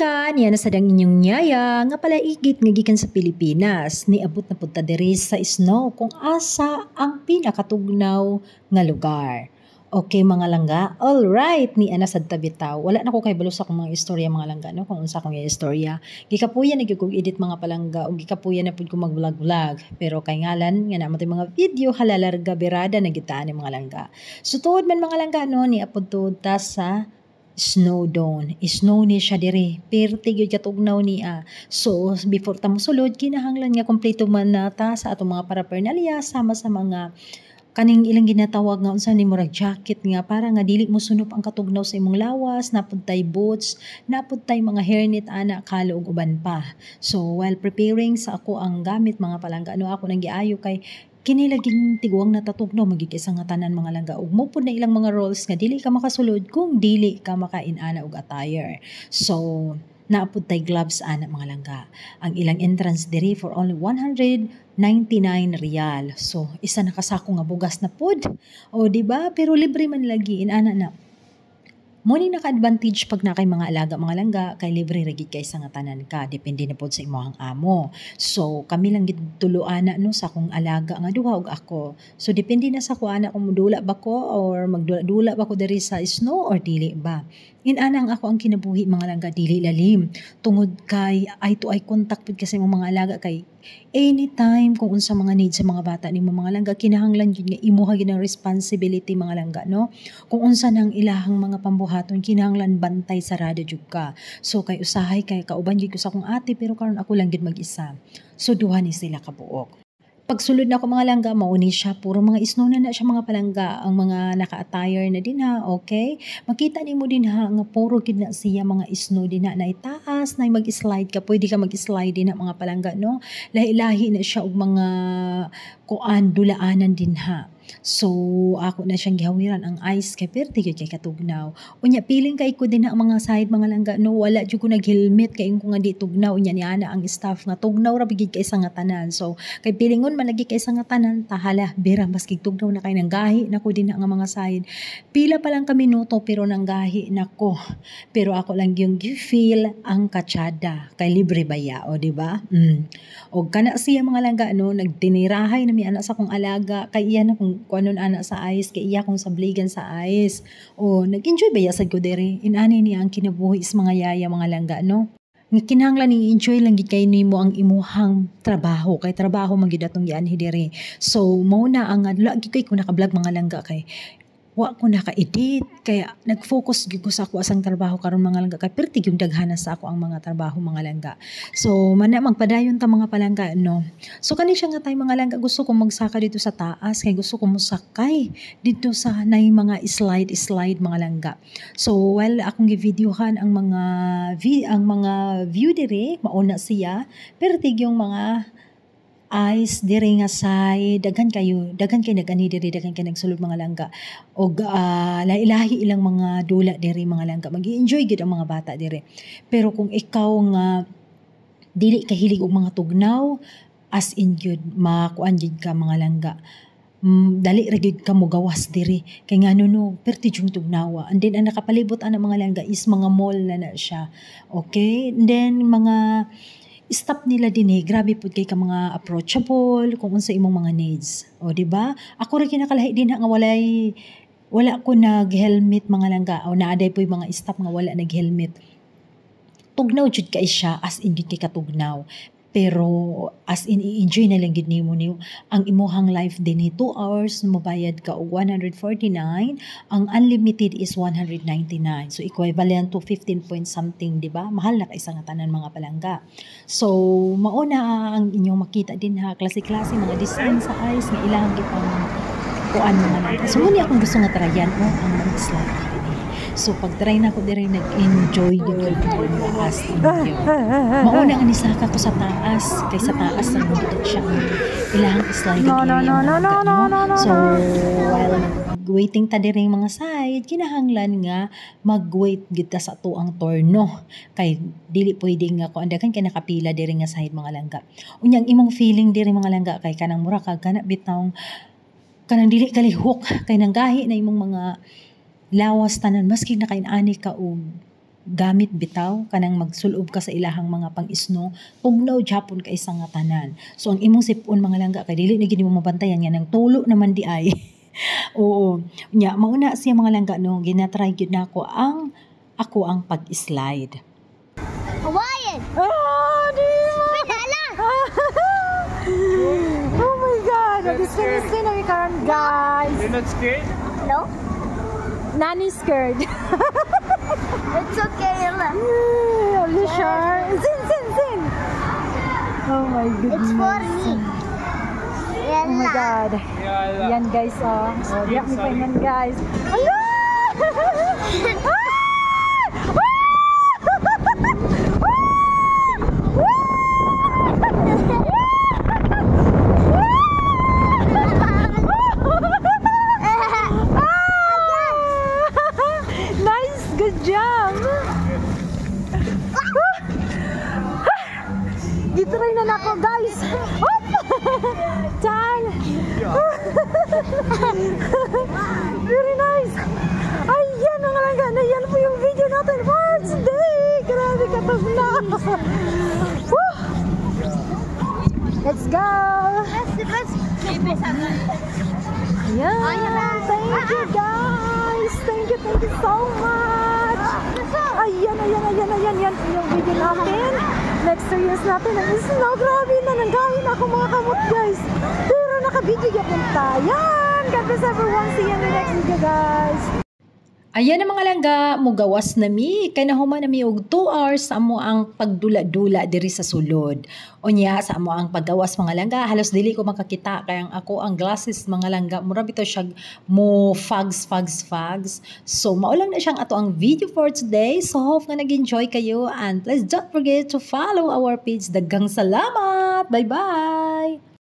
Palangga, niya na sadang inyong nyaya, nga palaigit nga gikan sa Pilipinas. Niabot na punta diri sa snow kung asa ang pinakatugnaw nga lugar. Okay mga langga, alright, ni ana sad tabitaw. Wala na ko kay balo sa akong mga istorya mga langga, no? Kung unsa akong istorya. Gikapuyan na gyud kog edit mga palangga, o gikapuyan na pud ko mag-vlog-vlog. Pero kay ngalan, nga naman mga video halalarga berada na gitaan ni mga langga. So tuod man mga langga, no, ni apod tuod ta sa snow dawn. Snow ni siya diri. Perti gyud katugnaw niya. So, before ta mosulod, kinahanglan nga kompleto man nata sa atong mga paraphernalia sama sa mga kaning ilang ginatawag nga unsa ni murag jacket nga para nga dili mo sunop ang katugnaw sa imong lawas, napud tay boots, napud tay mga hairnet ana kalo ug uban pa. So, while preparing sa ako ang gamit mga palangga, ano ako nang giayo kay kini laging tiguang natatugnaw magiging sa nga tanan mga langga ug mo pud na ilang mga roles nga dili ka makasulod kung dili ka makain-ana og attire. So naapod tay gloves ana mga langga. Ang ilang entrance diri for only 199 real. So isa na kasako nga bugas na pud. O di ba? Pero libre man lagi inana na. Muni naka-advantage pag na kay mga alaga mga langga kay libre ra gid kay sa nga tanan ka depende na pod sa imong amo. So kami lang gid tuluana no sa akong alaga nga duha ug ako. So depende na sa ko ana kung mudula ba ko or magdula-dula ba ko diri sa snow or dili ba. Inanang ako ang kinabuhi mga langga dili lalim tungod kay eye to eye contact pud kasi mga alaga kay anytime kung unsa mga needs sa mga bata nimo mga langga kinahanglan gyud nga imuha gyud ang responsibility mga langga no. Kung unsa nang ilahang mga pambuhaton kinahanglan bantay sarado jud ka. So kay usahay kay kauban gyud ko sa akong ate pero karon ako lang gyud mag-isa. So duha ni sila kabuok. Pagsulod na ako mga langga, mauni siya. Puro mga snow na siya mga palangga. Ang mga naka-attire na din ha, okay? Makita ni mo din ha, nga puro gid na siya mga snow din na itaas, na mag-slide ka. Pwede ka mag-slide din na mga palangga, no? Lahi-lahi na siya og mga kuan, dulaanan din ha. So, ako na siyang gihawiran ang ice kay perti gyud kay katugnaw. Unya piling kay ko din na ang mga side mga langga no wala jud ko nag-helmet kay ko nga di tugnaw unya ni ana ang staff nga tugnaw ra bigid kay sa nga tanan. So, kay pilingon man lagi kay sa nga tanan tahala bira maski tugnaw na kay nang gahi na ko din na nga mga side. Pila pa lang ka minuto pero nang gahi na ko. Pero ako lang yung feel ang katsada kay libre baya o di ba? Og kana siya mga langga no nagtinirahay na mi ana sa akong alaga kay iya na kung anon ana sa ice kay iya kong sabligan sa ice o nag-enjoy ba yasad ko dere inani niya ang kinabuhi is mga yaya mga langga no nga kinahanglan ni enjoy lang gid kay nimo ang imuhang trabaho kay trabaho man gid atong gianhi dere so mao na ang lagi kay ko naka-vlog mga langga kay wa ko naka-edit kaya nag-focus gyud ko sa ako asang trabaho karon mga langga kay perti gyud daghana sa ako ang mga trabaho mga langga so mana magpadayon ta mga palangga no so kani siya nga tay mga langga gusto ko magsaka dito sa taas kay gusto ko mosakay dito sa nay mga slide mga langga so while akong gi-videohan ang mga view dire mauna siya perti yung mga ice diri nga side daghan kay nagani diri daghan kay nagsulod mga langga og lahi-lahi ilang mga dula diri mga langga magi-enjoy gid ang mga bata diri pero kung ikaw nga dili kahilig og mga tugnaw as in gyud makuan gyud ka mga langga dali ra gyud ka mo gawas diri kay ngano no perti jung tugnawa and then ang nakapalibot ana mga langga is mga mall na siya okay and then mga stop nila din grabe pud kay ka mga approachable kung unsa imong mga needs. O di ba? Ako ra kinakalahi din nga wala ko nag-helmet mga langga o naaday po yung mga staff nga wala nag-helmet. Tugnaw jud kay siya as in gid kay katugnaw. Pero as in i-enjoy na lang gid nimo ang imuhang life din 2 hours mobayad ka og 149 ang unlimited is 199 so equivalent to 15 point something di ba mahal na kay sa nga tanan mga palangga so mauna ang inyong makita din ha klase-klase mga design sa ice nga ilang gid ang kuan mga langga so muni akong gusto nga tryan no ang mga slide so pag-try na ko diri nag-enjoy gyud ko as in yun. Mauna nga nisaka ko sa taas kay sa taas ang gid siya ilahang sliding area. So while waiting ta diri mga side kinahanglan nga mag-wait gid ta sa tuang torno kay dili pwede nga ko andakan kay nakapila diri nga side mga langga. Unyang imong feeling diri mga langga kay kanang mura kag kana bitawng kanang dili kalihok kay nang gahi na imong mga lawas tanan maski nakainani ka og gamit bitaw kanang magsulob ka sa ilahang mga pang-isno, tugnaw gyapon ka isang nga tanan. So ang imong sipon mga langga kay dili na gid mo mabantayan nga nang tulo naman di ay. Oo. Nya mauna siya mga langga no, ginatry gyud nako ang ako ang pag-slide. Hawaiian. Ah, di mo. Hala. Oh my God! Nag-experience din kami karon, guys. You're not scared? No, Nani scared. it's okay, Ella. Are you sure? Zin! Oh my goodness. It's for me. Oh my Ella. God. Yeah. Yan guys, oh. Oh, diyak mi pa yan guys. Ala! Nice, good job. Gitry na nako guys. Hop! Tan. Very nice. Ayan mga langga, na yan po yung video natin for today. Grabe katugna. Woo! Let's go. Ayan. Thank you guys. Thank you so much. Ayan. Yan po yung video natin. Next series natin ang snow. Grabe na. Nanggawin ako mga kamot guys. Pero naka-video yapon tayo. God bless everyone. See you in the next video guys. Ayan ang mga langga, mugawas na mi. Kaya nahuman na mi og 2 hours sa amo ang pagdula-dula diri sa sulod. Unya sa amo ang paggawas mga langga, halos dili ko makakita kaya ako ang glasses mga langga. Mura bito siya mo fags. So maulang na siyang ato ang video for today. So hope nga nag-enjoy kayo and please don't forget to follow our page. Daghang salamat. Bye-bye.